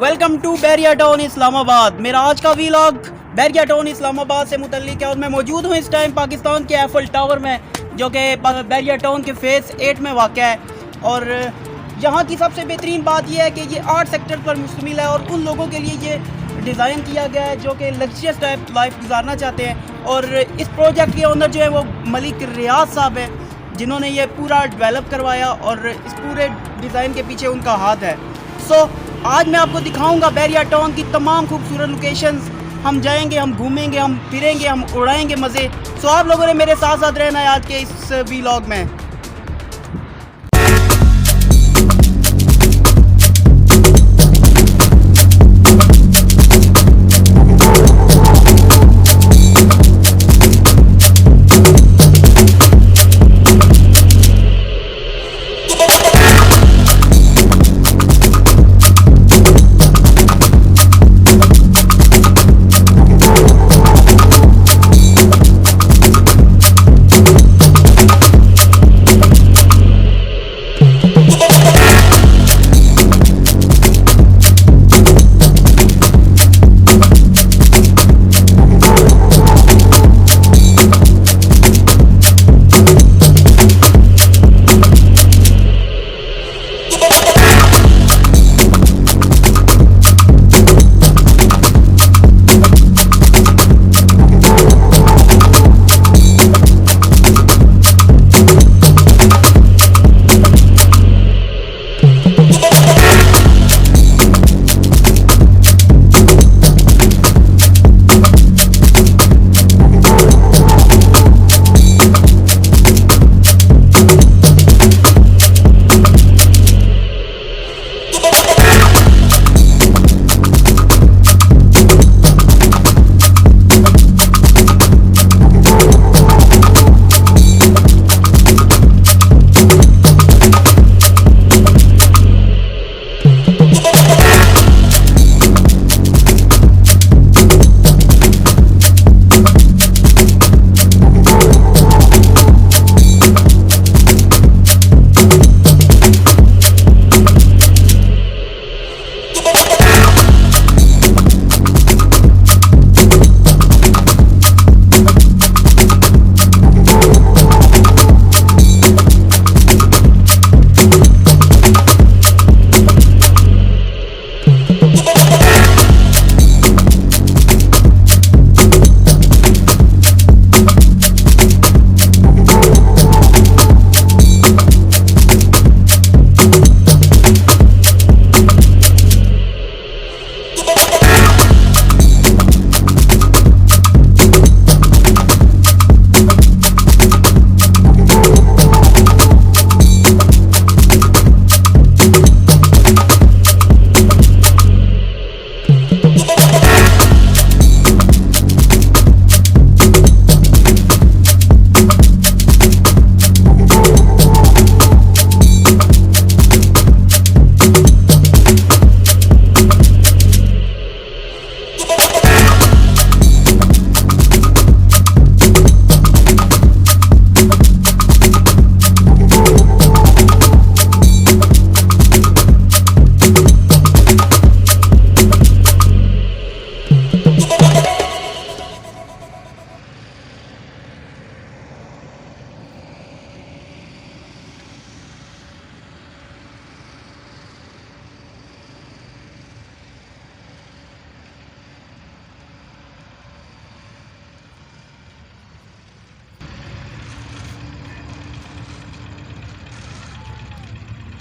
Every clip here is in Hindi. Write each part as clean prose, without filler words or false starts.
Welcome to Bahria Town Islamabad. मेरा आज का वीलॉग बैरिया टाउन इस्लामाबाद से मुतल्लिक है और मैं मौजूद हूँ इस टाइम पाकिस्तान के एफल टावर में, जो कि बैरिया टाउन के फेज़ 8 में वाक़या है। और यहाँ की सबसे बेहतरीन बात यह है कि ये 8 सेक्टर पर मुश्तमिल है और उन लोगों के लिए ये डिज़ाइन किया गया है जो कि लग्जरियस टाइप लाइफ गुजारना चाहते हैं। और इस प्रोजेक्ट के ओनर जो है वो मलिक रियाज साहब है, जिन्होंने ये पूरा डेवलप करवाया और इस पूरे डिज़ाइन के पीछे उनका हाथ है। आज मैं आपको दिखाऊंगा बैरिया टाउन की तमाम खूबसूरत लोकेशंस। हम जाएंगे, हम घूमेंगे, हम फिरेंगे, हम उड़ाएंगे मज़े। आप लोगों ने मेरे साथ साथ रहना है आज के इस वीलॉग में।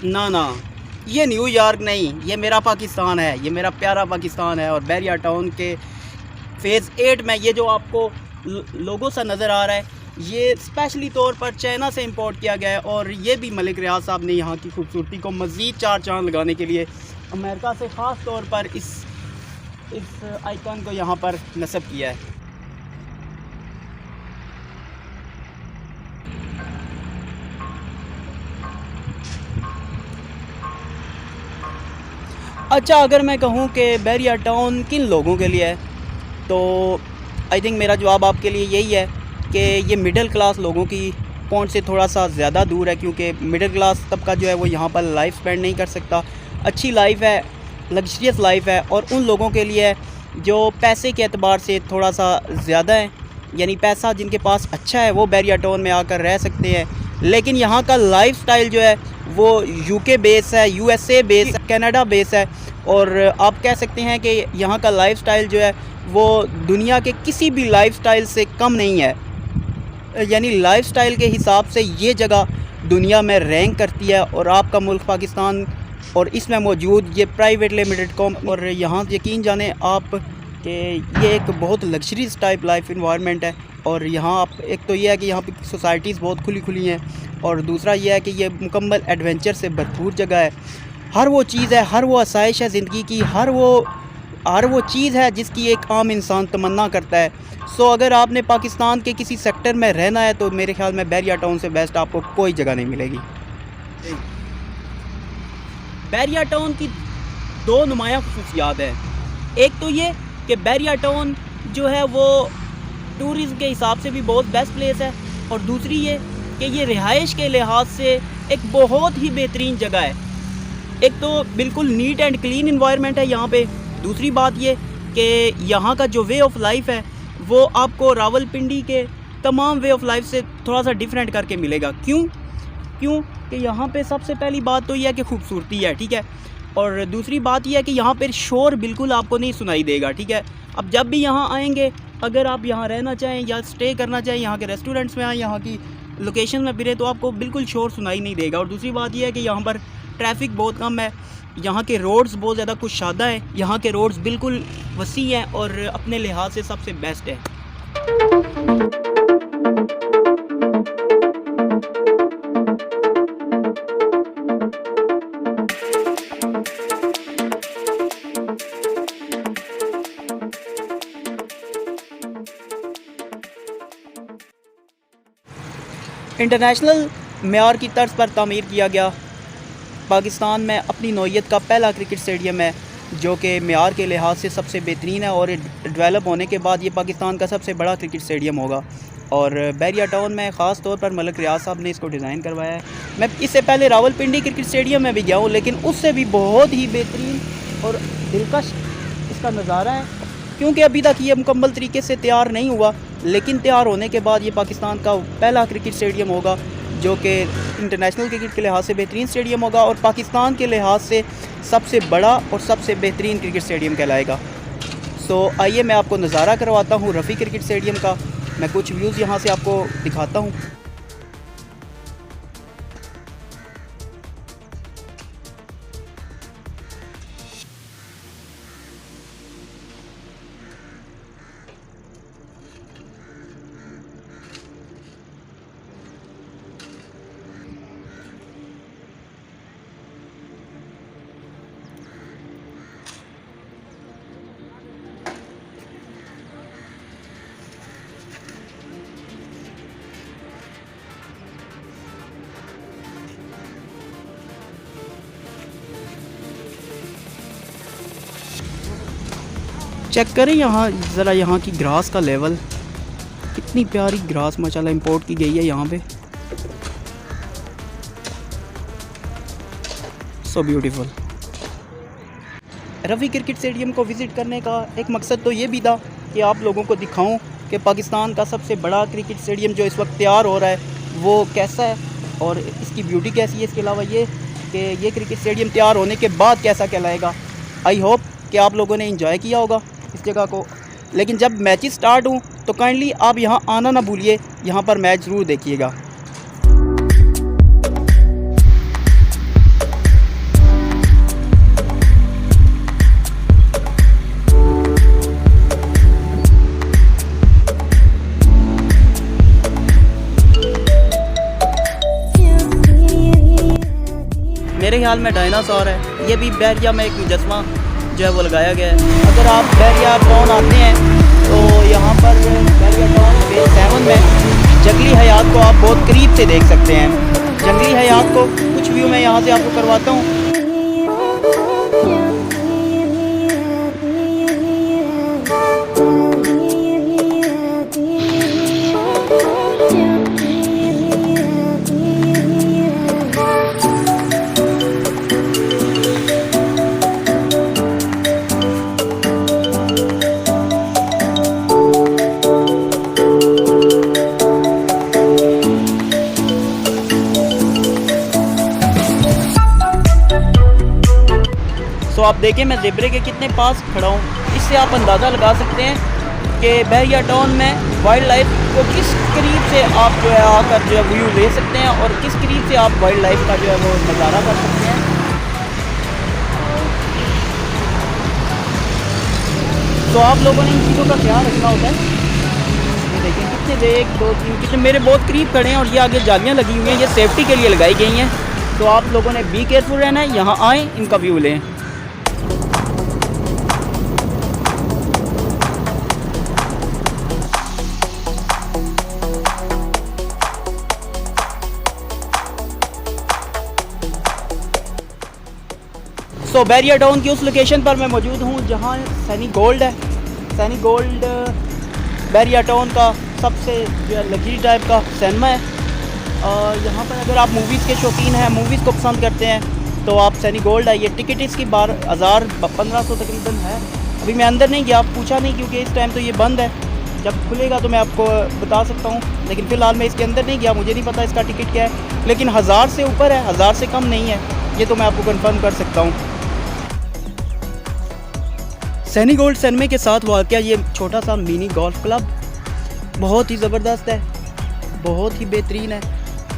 ना, ये न्यूयॉर्क नहीं, ये मेरा पाकिस्तान है, ये मेरा प्यारा पाकिस्तान है। और बैरिया टाउन के फेज़ 8 में ये जो आपको लोगो सा नज़र आ रहा है, ये स्पेशली तौर पर चाइना से इंपोर्ट किया गया है। और ये भी मलिक रियाज साहब ने यहाँ की खूबसूरती को मज़ीद 4 चांद लगाने के लिए अमेरिका से ख़ास तौर पर इस आइकन को यहाँ पर नस्ब किया है। अच्छा, अगर मैं कहूँ कि बैरिया टाउन किन लोगों के लिए है, तो आई थिंक मेरा जवाब आपके लिए यही है कि ये मिडिल क्लास लोगों की पहुंच से थोड़ा सा ज़्यादा दूर है, क्योंकि मिडिल क्लास तबका जो है वो यहाँ पर लाइफ स्पेंड नहीं कर सकता। अच्छी लाइफ है लग्जरियस लाइफ है और उन लोगों के लिए है जो पैसे के एतबार से थोड़ा सा ज़्यादा है, यानी पैसा जिनके पास अच्छा है वो बैरिया टाउन में आकर रह सकते हैं। लेकिन यहाँ का लाइफस्टाइल जो है वो यूके बेस है, यूएसए बेस है, कनाडा बेस है और आप कह सकते हैं कि यहाँ का लाइफस्टाइल जो है वो दुनिया के किसी भी लाइफस्टाइल से कम नहीं है। यानी लाइफस्टाइल के हिसाब से ये जगह दुनिया में रैंक करती है। और आपका मुल्क पाकिस्तान और इसमें मौजूद ये प्राइवेट लिमिटेड कॉम, और यहाँ यकीन जाने आप कि ये एक बहुत लग्जरीज टाइप लाइफ इन्वायरमेंट है। और यहाँ आप एक तो ये है कि यहाँ पे सोसाइटीज़ बहुत खुली खुली हैं और दूसरा ये है कि ये मुकम्मल एडवेंचर से भरपूर जगह है। हर वो चीज़ है, हर वो आसाइश है ज़िंदगी की, हर वो चीज़ है जिसकी एक आम इंसान तमन्ना करता है। सो अगर आपने पाकिस्तान के किसी सेक्टर में रहना है तो मेरे ख्याल में बैरिया टाउन से बेस्ट आपको कोई जगह नहीं मिलेगी। बैरिया टाउन की दो नुमायाँ खुसूसियात हैं। एक तो ये कि बैरिया टाउन जो है वो टूरिज़म के हिसाब से भी बहुत बेस्ट प्लेस है और दूसरी ये कि ये रिहाइश के लिहाज से एक बहुत ही बेहतरीन जगह है। एक तो बिल्कुल नीट एंड क्लीन इन्वायरमेंट है यहाँ पे, दूसरी बात ये कि यहाँ का जो वे ऑफ लाइफ है वो आपको रावलपिंडी के तमाम वे ऑफ लाइफ से थोड़ा सा डिफरेंट करके मिलेगा। क्यों कि यहाँ पे सबसे पहली बात तो यह है कि खूबसूरती है, ठीक है, और दूसरी बात यह है कि यहाँ पर शोर बिल्कुल आपको नहीं सुनाई देगा, ठीक है। अब जब भी यहाँ आएंगे, अगर आप यहाँ रहना चाहें या स्टे करना चाहें, यहाँ के रेस्टोरेंट्स में आएँ, यहाँ की लोकेशन में फिरें, तो आपको बिल्कुल शोर सुनाई नहीं देगा। और दूसरी बात यह है कि यहाँ पर ट्रैफिक बहुत कम है, यहाँ के रोड्स बहुत ज़्यादा कुशादा हैं, यहाँ के रोड्स बिल्कुल वसी हैं और अपने लिहाज से सबसे बेस्ट है। इंटरनेशनल मेयार की तर्ज पर तामीर किया गया पाकिस्तान में अपनी नौइयत का पहला क्रिकेट स्टेडियम है जो कि मेयार के लिहाज से सबसे बेहतरीन है और डेवलप होने के बाद ये पाकिस्तान का सबसे बड़ा क्रिकेट स्टेडियम होगा। और बैरिया टाउन में ख़ास तौर पर मलिक रियाज साहब ने इसको डिज़ाइन करवाया है। मैं इससे पहले रावलपिंडी क्रिकेट स्टेडियम में भी गया हूँ, लेकिन उससे भी बहुत ही बेहतरीन और दिलकश इसका नज़ारा है, क्योंकि अभी तक ये मुकम्मल तरीके से तैयार नहीं हुआ, लेकिन तैयार होने के बाद ये पाकिस्तान का पहला क्रिकेट स्टेडियम होगा जो कि इंटरनेशनल क्रिकेट के लिहाज से बेहतरीन स्टेडियम होगा और पाकिस्तान के लिहाज से सबसे बड़ा और सबसे बेहतरीन क्रिकेट स्टेडियम कहलाएगा। सो आइए मैं आपको नज़ारा करवाता हूँ रफ़ी क्रिकेट स्टेडियम का। मैं कुछ व्यूज़ यहाँ से आपको दिखाता हूँ। चेक करें यहाँ ज़रा, यहाँ की ग्रास का लेवल, कितनी प्यारी ग्रास माशाल्लाह इंपोर्ट की गई है यहाँ पे, so beautiful. Rafi cricket stadium को विज़िट करने का एक मकसद तो ये भी था कि आप लोगों को दिखाऊं कि पाकिस्तान का सबसे बड़ा क्रिकेट स्टेडियम जो इस वक्त तैयार हो रहा है वो कैसा है और इसकी ब्यूटी कैसी है। इसके अलावा ये कि ये क्रिकेट स्टेडियम तैयार होने के बाद कैसा कहलाएगा। आई होप कि आप लोगों ने एंजॉय किया होगा इस जगह को। लेकिन जब मैचेस स्टार्ट हों तो काइंडली आप यहाँ आना ना भूलिए, यहाँ पर मैच ज़रूर देखिएगा। मेरे ख्याल में डायनासोर है, ये भी बैरिया में एक मुजस्मा जो है वो लगाया गया है। अगर आप बैरिया टाउन आते हैं तो यहाँ पर बैरिया टाउन फेज 7 में जंगली हयात को आप बहुत करीब से देख सकते हैं। जंगली हयात को कुछ व्यू मैं यहाँ से आपको करवाता हूँ। सो आप देखें मैं ज़ेबरे के कितने पास खड़ा हूँ, इससे आप अंदाज़ा लगा सकते हैं कि बहरिया टाउन में वाइल्ड लाइफ को किस करीब से आप जो है आकर जो है व्यू ले सकते हैं और किस करीब से आप वाइल्ड लाइफ का जो है वो नज़ारा कर सकते हैं। तो आप लोगों ने इन चीज़ों का ख्याल रखना होता है। ये देखें कितने 1 2 3 कितने मेरे बहुत करीब खड़े हैं और ये आगे जालियाँ लगी हुई हैं, ये सेफ्टी के लिए लगाई गई हैं। तो आप लोगों ने बी केयरफुल रहना है, यहाँ आएँ इनका व्यू लें। सो बहरिया टाउन की उस लोकेशन पर मैं मौजूद हूँ जहाँ सैनी गोल्ड है। सैनी गोल्ड बहरिया टाउन का सबसे जो है लग्जरी टाइप का सिनेमा है। यहाँ पर अगर आप मूवीज़ के शौकीन हैं, मूवीज़ को पसंद करते हैं तो आप सैनी गोल्ड है। ये टिकट इसकी 1500 तकरीबन है। अभी मैं अंदर नहीं गया, पूछा नहीं क्योंकि इस टाइम तो ये बंद है। जब खुलेगा तो मैं आपको बता सकता हूँ, लेकिन फ़िलहाल मैं इसके अंदर नहीं गया, मुझे नहीं पता इसका टिकट क्या है। लेकिन 1000 से ऊपर है, 1000 से कम नहीं है, ये तो मैं आपको कन्फर्म कर सकता हूँ। सैनी गोल्ड सिनेमा के साथ वाक़या ये छोटा सा मिनी गोल्फ क्लब बहुत ही ज़बरदस्त है, बहुत ही बेहतरीन है।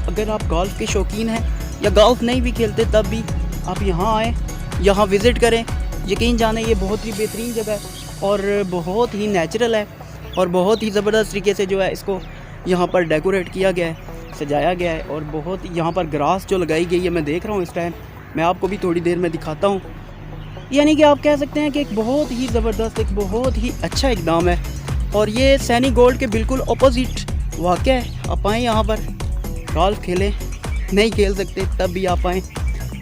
अगर आप गोल्फ़ के शौकीन हैं या गोल्फ़ नहीं भी खेलते तब भी आप यहाँ आएँ, यहाँ विज़िट करें। यकीन जाने ये बहुत ही बेहतरीन जगह है और बहुत ही नेचुरल है और बहुत ही ज़बरदस्त तरीके से जो है इसको यहाँ पर डेकोरेट किया गया है, सजाया गया है। और बहुत यहाँ पर ग्रास जो लगाई गई है मैं देख रहा हूँ इस टाइम, मैं आपको भी थोड़ी देर में दिखाता हूँ। यानी कि आप कह सकते हैं कि एक बहुत ही ज़बरदस्त, एक बहुत ही अच्छा इक़दाम है। और ये सैनी गोल्ड के बिल्कुल अपोजिट वाक़या है। आप आएँ यहाँ पर गोल्फ़ खेलें, नहीं खेल सकते तब भी आप आएँ,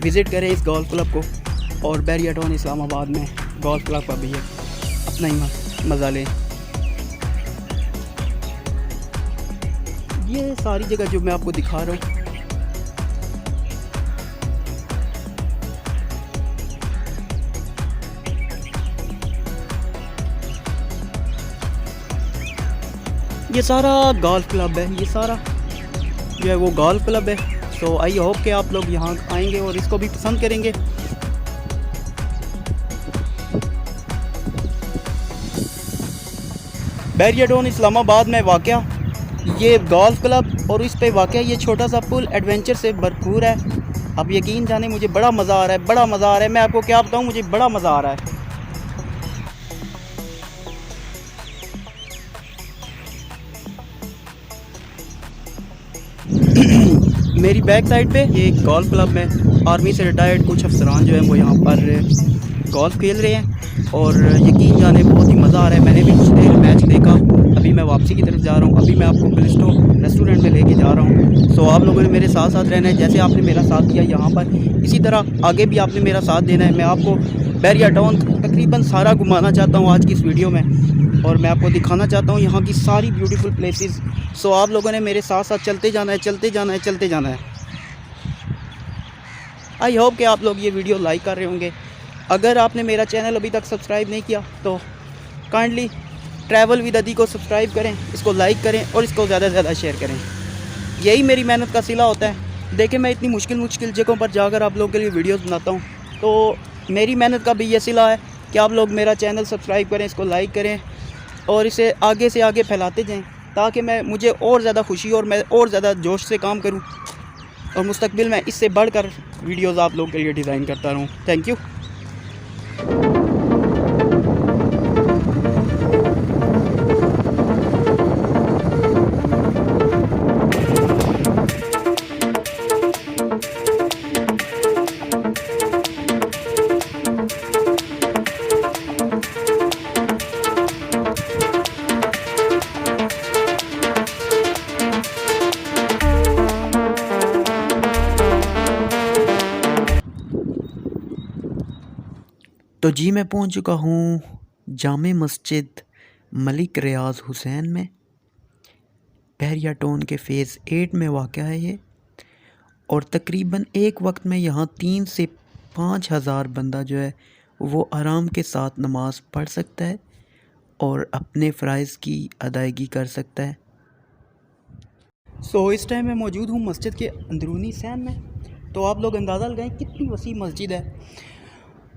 विज़िट करें इस गोल्फ़ क्लब को। और बहरिया टाउन इस्लामाबाद में गोल्फ़ क्लब का भी है, अपना ही मज़ा लें। ये सारी जगह जो मैं आपको दिखा रहा हूँ ये सारा गोल्फ़ क्लब है, ये सारा जो है वो गोल्फ़ क्लब है। तो आई होप कि आप लोग यहाँ आएंगे और इसको भी पसंद करेंगे। बहरिया टाउन इस्लामाबाद में वाक़या ये गोल्फ़ क्लब और इस पे वाक़या ये छोटा सा पुल एडवेंचर से भरपूर है। अब यकीन जाने मुझे बड़ा मज़ा आ रहा है, बड़ा मज़ा आ रहा है। मैं आपको क्या बताऊँ, मुझे बड़ा मज़ा आ रहा है। मेरी बैक साइड पे ये गोल्फ़ क्लब में आर्मी से रिटायर्ड कुछ अफसरान जो हैं वो यहाँ पर गोल्फ़ खेल रहे हैं और यकीन जाने बहुत ही मज़ा आ रहा है। मैंने भी कुछ देर मैच देखा, अभी मैं वापसी की तरफ जा रहा हूँ। अभी मैं आपको ब्लिस्टो रेस्टोरेंट में लेके जा रहा हूँ। सो आप लोगों ने मेरे साथ साथ रहना है, जैसे आपने मेरा साथ दिया यहाँ पर, इसी तरह आगे भी आपने मेरा साथ देना है। मैं आपको बहरिया टाउन तकरीबन सारा घुमाना चाहता हूँ आज की इस वीडियो में और मैं आपको दिखाना चाहता हूँ यहाँ की सारी ब्यूटीफुल प्लेसेस। सो आप लोगों ने मेरे साथ साथ चलते जाना है, चलते जाना है, चलते जाना है। आई होप कि आप लोग ये वीडियो लाइक कर रहे होंगे। अगर आपने मेरा चैनल अभी तक सब्सक्राइब नहीं किया तो काइंडली ट्रैवल विद अदी को सब्सक्राइब करें, इसको लाइक करें और इसको ज़्यादा से ज़्यादा शेयर करें। यही मेरी मेहनत का सिला होता है। देखिए मैं इतनी मुश्किल जगहों पर जाकर आप लोगों के लिए वीडियोस बनाता हूँ, तो मेरी मेहनत का भी ये सिला है कि आप लोग मेरा चैनल सब्सक्राइब करें, इसको लाइक करें और इसे आगे से आगे फैलाते जाएं ताकि मुझे और ज़्यादा खुशी और मैं और ज़्यादा जोश से काम करूं और मुस्तकबिल में इससे बढ़कर वीडियोस आप लोगों के लिए डिज़ाइन करता रहूं। Thank you. तो जी मैं पहुंच चुका हूं जामे मस्जिद मलिक रियाज हुसैन में। बहरिया टाउन के फ़ेज़ 8 में वाक़या है ये और तकरीबन एक वक्त में यहाँ 3 से 5 हज़ार बंदा जो है वो आराम के साथ नमाज़ पढ़ सकता है और अपने फ़राइज़ की अदायगी कर सकता है। इस टाइम मैं मौजूद हूँ मस्जिद के अंदरूनी सैन में। तो आप लोग अंदाज़ा लगाएं कितनी वसी मस्जिद है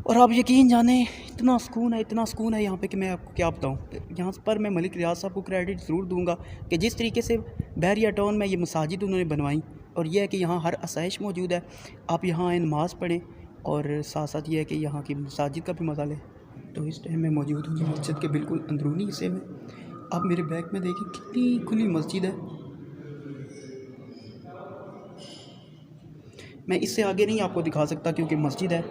और आप यकीन जाने इतना सुकून है यहाँ पे कि मैं आपको क्या बताऊँ। यहाँ पर मैं मलिक रियाज साहब को क्रेडिट ज़रूर दूँगा कि जिस तरीके से बहरिया टाउन में ये मसाजिद उन्होंने बनवाई, और यह है कि यहाँ हर आसाइश मौजूद है। आप यहाँ आए नमाज़ पढ़ें और साथ साथ ये है कि यहाँ की मसाजिद का भी मज़ा लें। तो इस टाइम मैं मौजूद हूँ मस्जिद के बिल्कुल अंदरूनी हिस्से में। आप मेरे बैक में देखें कितनी खुली मस्जिद है। मैं इससे आगे नहीं आपको दिखा सकता क्योंकि मस्जिद है।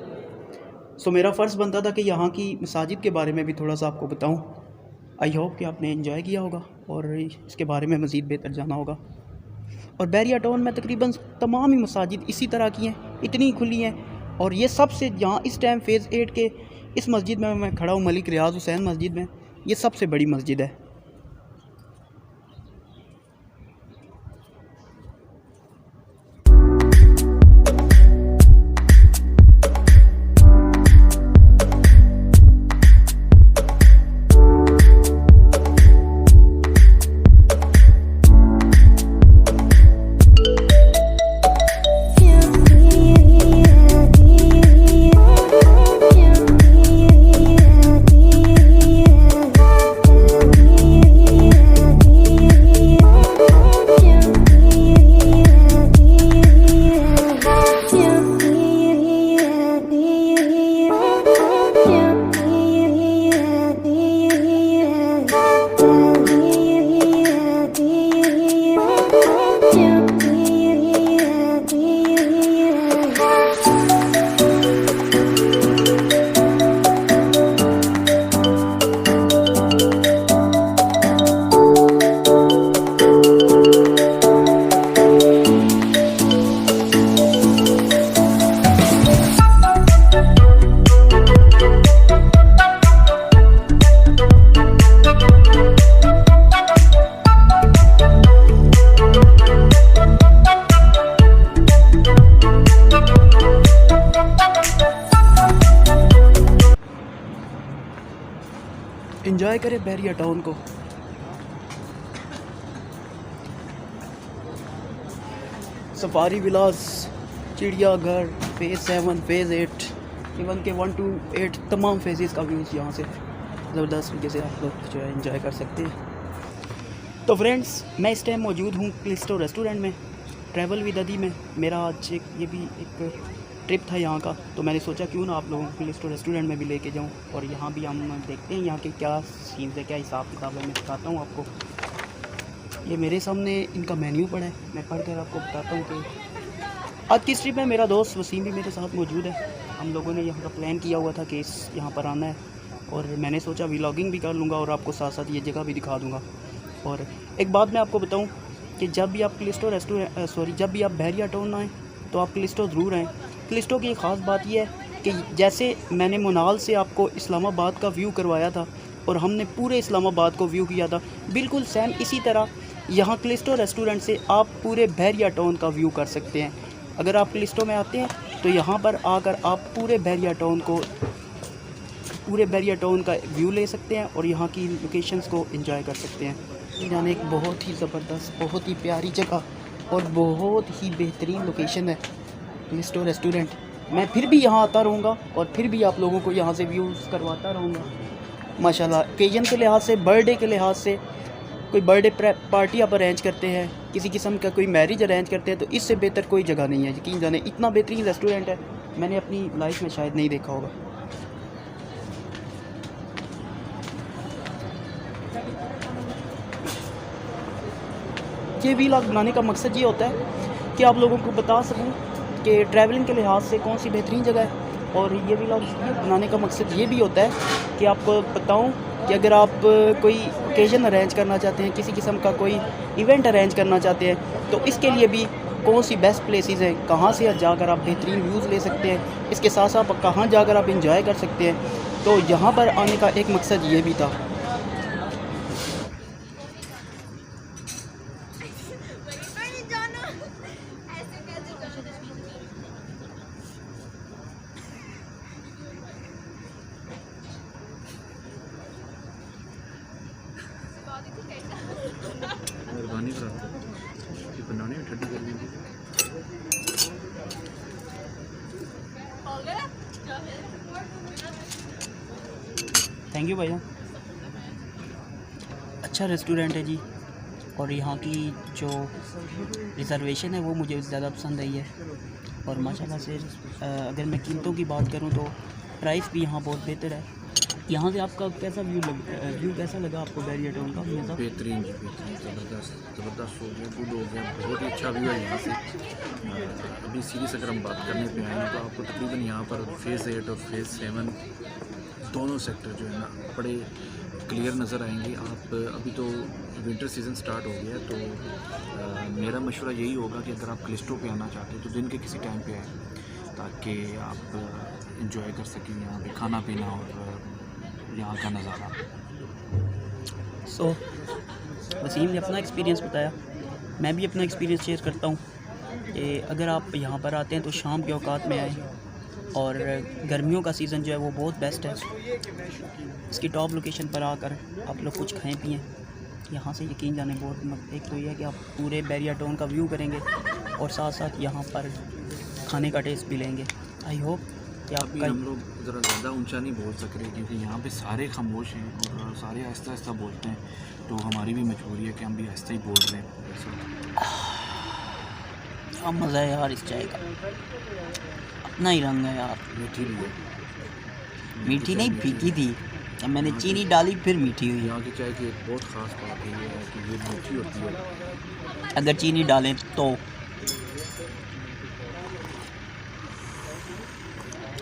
सो मेरा फ़र्ज़ बनता था कि यहाँ की मसाजिद के बारे में भी थोड़ा सा आपको बताऊँ। आई होप कि आपने एंजॉय किया होगा और इसके बारे में मज़ीद बेहतर जाना होगा। और बहरिया टाउन में तकरीबन तमाम ही मसाजिद इसी तरह की हैं, इतनी खुली हैं। और ये सबसे जहाँ इस टाइम फ़ेज़ 8 के इस मस्जिद में मैं खड़ा हूँ, मलिक रियाज हुसैन मस्जिद में, ये सबसे बड़ी मस्जिद है। एंजॉय करें बहरिया टाउन को। सफारी विलास, चिड़ियाघर, फ़ेज़ 7, फ़ेज़ 8, इवन के 1 to 8 तमाम फेजेस का व्यूज़ यहाँ से ज़बरदस्त तरीके से आप लोग जो है एंजॉय कर सकते हैं। तो फ्रेंड्स, मैं इस टाइम मौजूद हूँ क्लिस्टो रेस्टोरेंट में, ट्रैवल विद अदी में। मेरा आज ये भी एक ट्रिप था यहाँ का, तो मैंने सोचा क्यों ना आप लोगों को क्लिस्टो रेस्टोरेंट में भी लेके जाऊँ और यहाँ भी हम देखते हैं यहाँ के क्या सीन है, क्या हिसाब किताब है। मैं बताता हूँ आपको। ये मेरे सामने इनका मेन्यू पड़ा है, मैं पढ़ कर आपको बताता हूँ कि आज की इस ट्रिप में मेरा दोस्त वसीम भी मेरे साथ मौजूद है। हम लोगों ने यहाँ का प्लान किया हुआ था कि यहाँ पर आना है, और मैंने सोचा व्लॉगिंग भी कर लूँगा और आपको साथ साथ ये जगह भी दिखा दूँगा। और एक बात मैं आपको बताऊँ कि जब भी आप जब भी आप बहरिया टाउन आएँ तो आप क्लिस्टो ज़रूर आएँ। क्लिस्टो की एक ख़ास बात यह है कि जैसे मैंने मुनाल से आपको इस्लामाबाद का व्यू करवाया था और हमने पूरे इस्लामाबाद को व्यू किया था, बिल्कुल सेम इसी तरह यहाँ क्लिस्टो रेस्टोरेंट से आप पूरे बहरिया टाउन का व्यू कर सकते हैं। अगर आप क्लिस्टो में आते हैं तो यहाँ पर आकर आप पूरे बहरिया टाउन का व्यू ले सकते हैं और यहाँ की लोकेशंस को एंजॉय कर सकते हैं। यानी एक बहुत ही ज़बरदस्त, बहुत ही प्यारी जगह और बहुत ही बेहतरीन लोकेशन है क्लिस्टो रेस्टोरेंट। मैं फिर भी यहाँ आता रहूँगा और फिर भी आप लोगों को यहाँ से व्यूज़ करवाता रहूँगा। माशाल्लाह, ओकेजन के लिहाज से, बर्थडे के लिहाज से, कोई बर्थडे पार्टी आप अरेंज करते हैं, किसी किस्म का कोई मैरिज अरेंज करते हैं, तो इससे बेहतर कोई जगह नहीं है। यकीन जाने इतना बेहतरीन रेस्टोरेंट है, मैंने अपनी लाइफ में शायद नहीं देखा होगा। ये व्लॉग बनाने का मकसद ये होता है कि आप लोगों को बता सकूं कि ट्रैवलिंग के लिहाज से कौन सी बेहतरीन जगह है। और ये व्लॉग बनाने का मकसद ये भी होता है कि आपको बताऊं कि अगर आप कोई ओकेजन अरेंज करना चाहते हैं, किसी किस्म का कोई इवेंट अरेंज करना चाहते हैं, तो इसके लिए भी कौन सी बेस्ट प्लेसेस हैं, कहाँ से जाकर आप बेहतरीन व्यूज़ ले सकते हैं, इसके साथ साथ कहाँ जाकर आप इंजॉय कर सकते हैं। तो यहाँ पर आने का एक मकसद ये भी था। मेहरबानी ये बनाने में ठंडी कर लीजिए। हो गया थैंक यू भैया। अच्छा रेस्टोरेंट है जी, और यहाँ की जो रिज़र्वेशन है वो मुझे ज़्यादा पसंद आई है। और माशाल्लाह से अगर मैं कीमतों की बात करूँ तो प्राइस भी यहाँ बहुत बेहतर है। यहाँ से आपका कैसा व्यू कैसा लगा आपको बैरियर टाउन का? बेहतरीन जी, बेहतरीन, ज़बरदस्त हो गया, गुड हो गया, बहुत ही अच्छा व्यू है यहाँ से। अभी सीरीज अगर हम बात करने पे आए तो आपको तकरीबन यहाँ पर फेज़ 8 और फेज़ 7 दोनों सेक्टर जो है ना बड़े क्लियर नज़र आएंगे। आप अभी तो विंटर सीज़न स्टार्ट हो गया, तो मेरा मशवरा यही होगा कि अगर आप क्लिस्टो पे आना चाहते हैं तो दिन के किसी टाइम पे आएँ, ताकि आप इंजॉय कर सकें यहाँ पे खाना पीना और यहाँ का नज़ारा। सो वसीम ने अपना एक्सपीरियंस बताया, मैं भी अपना एक्सपीरियंस शेयर करता हूँ कि अगर आप यहाँ पर आते हैं तो शाम के औकात में आएँ, और गर्मियों का सीज़न जो है वो बहुत बेस्ट है। इसकी टॉप लोकेशन पर आकर आप लोग कुछ खाएं पिएँ, यहाँ से यकीन जाने बहुत एक तो ये है कि आप पूरे बैरियर टाउन का व्यू करेंगे और साथ साथ यहाँ पर खाने का टेस्ट भी लेंगे। आई होप कि अभी हम लोग ज़रा ज़्यादा ऊंचा नहीं बोल सक रहे क्योंकि यहाँ पे सारे खामोश हैं और सारे आहिस्ता आहिस्ता बोलते हैं, तो हमारी भी मजबूरी है कि हम भी आहिस्ता ही बोल रहे हैं। क्या मज़ा है यार इस चाय का, अपना ही रंग है यार। मीठी भी है, मीठी नहीं फीकी थी, जब मैंने चीनी डाली फिर मीठी हुई। यहाँ की चाय की एक बहुत ख़ास बात ये है कि ये मीठी होती है अगर चीनी डालें तो।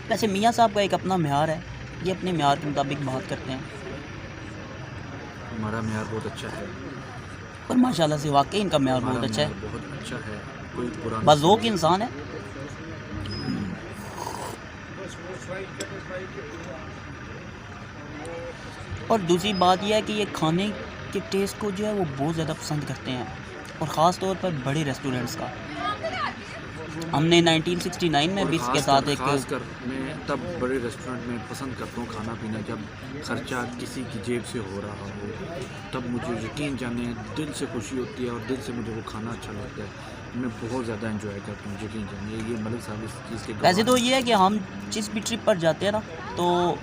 वैसे मियाँ साहब का एक अपना म्यार है, ये अपने म्यार के मुताबिक बात करते हैं। हमारा म्यार बहुत अच्छा है और माशाल्लाह से वाकई इनका म्यार बहुत अच्छा है, बहुत अच्छा है, कोई पुराना बाज़ौक़ इंसान है। और दूसरी बात यह है कि ये खाने के टेस्ट को जो है वो बहुत ज़्यादा पसंद करते हैं, और ख़ास तौर पर बड़े रेस्टोरेंट्स का। हमने 1969 में भी इसके साथ एक खासकर मैं तब बड़े रेस्टोरेंट में पसंद करता हूँ खाना पीना जब खर्चा किसी की जेब से हो रहा हो, तब मुझे यकीन जाने दिल से खुशी होती है और दिल से मुझे वो खाना अच्छा लगता है। मैं बहुत ज़्यादा एंजॉय करता हूँ, यकीन जानिए। ये मलिक साहब इस चीज़ के वैसे तो ये है कि हम जिस भी ट्रिप पर जाते हैं ना तो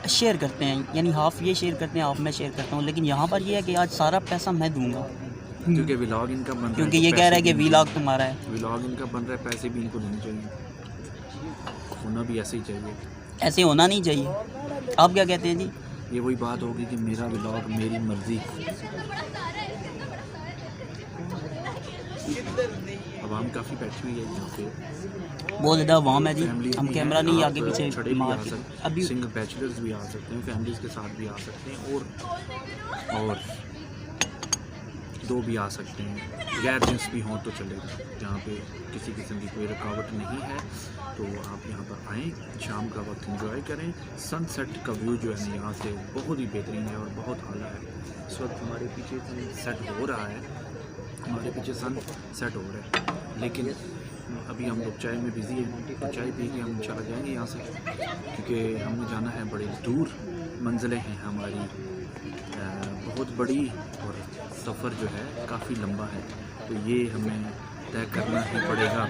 शेयर करते हैं, यानी हाफ़ ये शेयर करते हैं हाफ़ मैं शेयर करता हूँ, लेकिन यहाँ पर ये है कि आज सारा पैसा मैं दूँगा क्योंकि व्लॉग इनका बन रहा है, क्योंकि ये कह रहा है कि व्लॉग तुम्हारा है। व्लॉग इनका बन रहा है, पैसे भी इनको देने चाहिए, होना भी ऐसे ही चाहिए। ऐसे होना नहीं चाहिए। आप क्या कहते हैं जी? ये वही बात होगी कि मेरा व्लॉग मेरी मर्ज़ी। आवाम काफ़ी बैठी हुई है यहाँ पे, बहुत ज़्यादा आवाम है जी, फैमिलीज हम भी कैमरा हैं, नहीं आप आगे पीछे छड़े भी मार आ के सकते, अभी सिंगल बैचलर्स भी आ सकते हैं, फैमिलीज़ के साथ भी आ सकते हैं, और दो भी आ सकते हैं, गैर जिन्स भी हों तो चलेगा। यहाँ पे किसी किस्म की कोई रुकावट नहीं है, तो आप यहाँ पर आएँ, शाम का वक्त एंजॉय करें। सनसेट का व्यू जो है यहाँ से बहुत ही बेहतरीन है और बहुत आला है। इस वक्त हमारे पीछे सेट हो रहा है, हमारे पीछे सन सेट हो रहा है, लेकिन अभी हम लोग चाय में बिज़ी हैं, तो चाय पी के हम चला जाएंगे यहाँ से, क्योंकि हमने जाना है बड़ी दूर, मंजिलें हैं हमारी बहुत बड़ी और सफ़र जो है काफ़ी लंबा है, तो ये हमें तय करना ही पड़ेगा।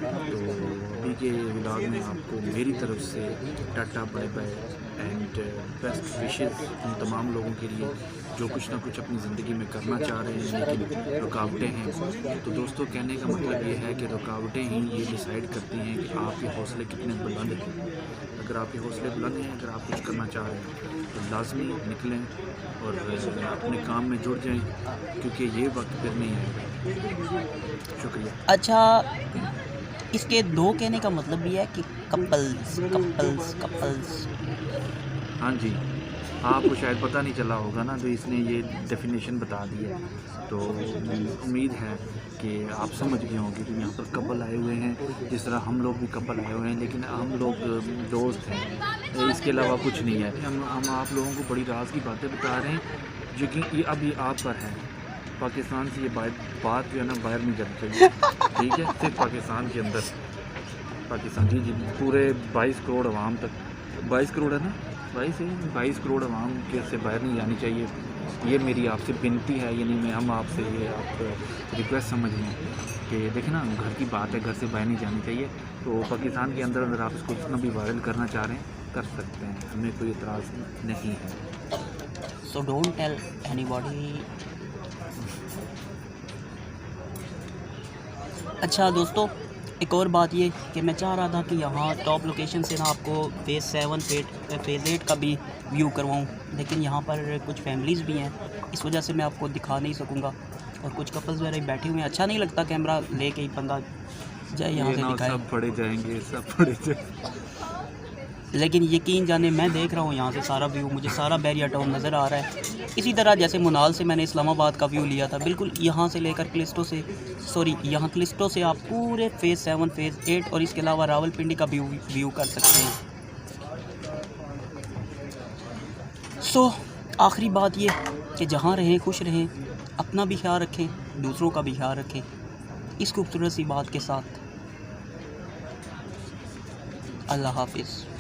तो अभी के व्लॉग में आपको मेरी तरफ से tata bye bye and best wishes उन तमाम लोगों के लिए जो कुछ ना कुछ अपनी ज़िंदगी में करना चाह रहे हैं लेकिन रुकावटें हैं। तो दोस्तों, कहने का मतलब ये है कि रुकावटें ही ये डिसाइड करती हैं कि आपके हौसले कितने बुलंद हैं। अगर आपके हौसले बुलंद हैं, अगर आप कुछ करना चाह रहे हैं तो लाजमी निकलें और अपने काम में जुड़ जाएं, क्योंकि ये वक्त फिर नहीं आएगा। शुक्रिया। अच्छा, इसके दो कहने का मतलब भी है कि कपल्स कपल्स कपल्स। हाँ जी, आपको शायद पता नहीं चला होगा ना, तो इसने ये डेफिनेशन बता दी है, तो उम्मीद है कि आप समझ गए होंगे कि यहाँ पर कपल आए हुए हैं, जिस तरह हम लोग भी कपल आए हुए हैं, लेकिन हम लोग दोस्त हैं, इसके अलावा कुछ नहीं है। हम आप लोगों को बड़ी राज की बातें बता रहे हैं जो कि ये अभी आप पर है। पाकिस्तान से ये बात जो है ना बाहर नहीं जानी चाहिए, ठीक है? सिर्फ पाकिस्तान के अंदर, पाकिस्तान जी पूरे 22 करोड़ आवाम तक, 22 करोड़ है ना, 22 करोड़ आवाम के से बाहर नहीं जानी चाहिए। ये मेरी आपसे विनती है, यानी मैं हम आपसे ये आप रिक्वेस्ट समझ लें कि देखें ना, घर की बात है, घर से बाहर नहीं जानी चाहिए। तो पाकिस्तान के अंदर अगर आप इसको इतना भी वायरल करना चाह रहे हैं कर सकते हैं, हमें कोई एतराज़ नहीं है। So don't tell anybody. अच्छा दोस्तों, एक और बात ये कि मैं चाह रहा था कि यहाँ टॉप लोकेशन से ना आपको फेज़ 7 फेज़ 8 का भी व्यू करवाऊँ, लेकिन यहाँ पर कुछ फैमिलीज़ भी हैं, इस वजह से मैं आपको दिखा नहीं सकूँगा। और कुछ कपल्स वगैरह बैठे हुए हैं, अच्छा नहीं लगता कैमरा लेके ही बंदा जाए यहाँ से दिखाए। सब पड़े जाएंगे, सब पड़े जाएंगे। लेकिन यकीन जाने मैं देख रहा हूँ यहाँ से सारा व्यू, मुझे सारा बैरिया टाउन नज़र आ रहा है। इसी तरह जैसे मुनाल से मैंने इस्लामाबाद का व्यू लिया था, बिल्कुल यहाँ से लेकर यहाँ क्लिस्टो से आप पूरे फेज़ 7 फेज़ 8 और इसके अलावा रावलपिंडी का व्यू कर सकते हैं। सो आखिरी बात ये कि जहाँ रहें खुश रहें, अपना भी ख्याल रखें, दूसरों का भी ख्याल रखें। इस खूबसूरत सी बात के साथ अल्लाह हाफिज़।